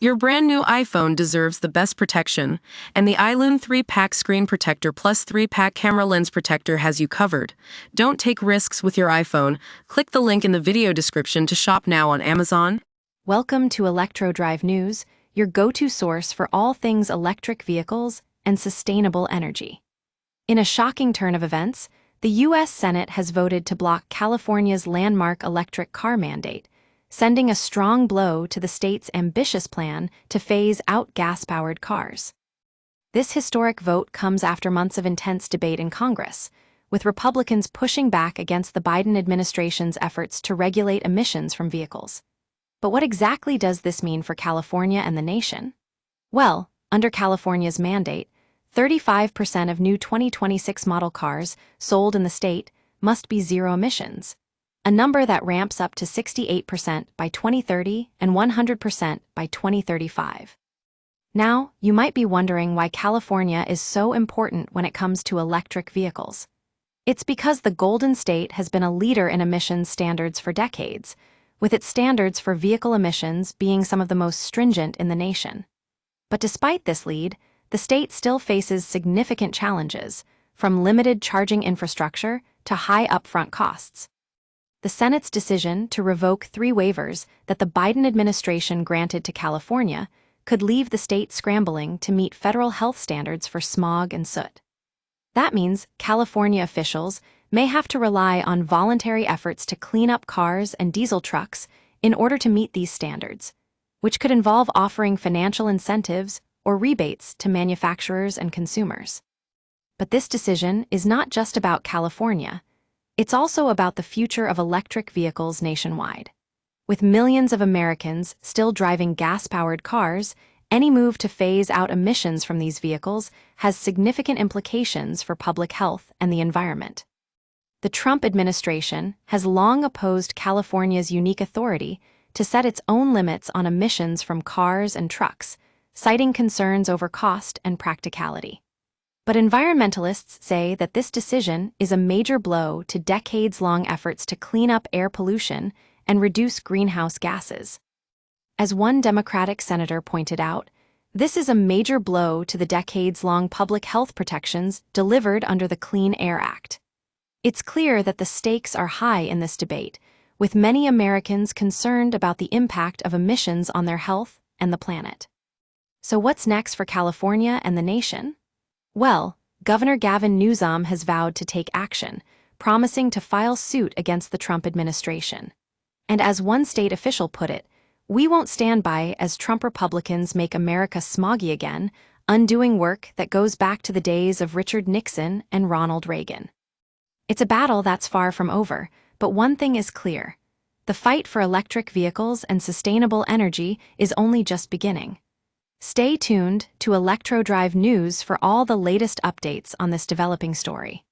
Your brand new iPhone deserves the best protection, and the iLune 3-pack screen protector plus 3-pack camera lens protector has you covered. Don't take risks with your iPhone. Click the link in the video description to shop now on Amazon. Welcome to ElectroDrive News, your go-to source for all things electric vehicles and sustainable energy. In a shocking turn of events, the U.S. Senate has voted to block California's landmark electric car mandate, sending a strong blow to the state's ambitious plan to phase out gas-powered cars. This historic vote comes after months of intense debate in Congress, with Republicans pushing back against the Biden administration's efforts to regulate emissions from vehicles. But what exactly does this mean for California and the nation? Well, under California's mandate, 35% of new 2026 model cars sold in the state must be zero emissions, a number that ramps up to 68% by 2030 and 100% by 2035. Now, you might be wondering why California is so important when it comes to electric vehicles. It's because the Golden State has been a leader in emissions standards for decades, with its standards for vehicle emissions being some of the most stringent in the nation. But despite this lead, the state still faces significant challenges, from limited charging infrastructure to high upfront costs. The Senate's decision to revoke 3 waivers that the Biden administration granted to California could leave the state scrambling to meet federal health standards for smog and soot. That means California officials may have to rely on voluntary efforts to clean up cars and diesel trucks in order to meet these standards, which could involve offering financial incentives or rebates to manufacturers and consumers. But this decision is not just about California. It's also about the future of electric vehicles nationwide. With millions of Americans still driving gas-powered cars, any move to phase out emissions from these vehicles has significant implications for public health and the environment. The Trump administration has long opposed California's unique authority to set its own limits on emissions from cars and trucks, citing concerns over cost and practicality. But environmentalists say that this decision is a major blow to decades-long efforts to clean up air pollution and reduce greenhouse gases. As one Democratic senator pointed out, this is a major blow to the decades-long public health protections delivered under the Clean Air Act. It's clear that the stakes are high in this debate, with many Americans concerned about the impact of emissions on their health and the planet. So what's next for California and the nation? Well, Governor Gavin Newsom has vowed to take action, promising to file suit against the Trump administration. And as one state official put it, "We won't stand by as Trump Republicans make America smoggy again, undoing work that goes back to the days of Richard Nixon and Ronald Reagan." It's a battle that's far from over, but one thing is clear: the fight for electric vehicles and sustainable energy is only just beginning. Stay tuned to ElectroDrive News for all the latest updates on this developing story.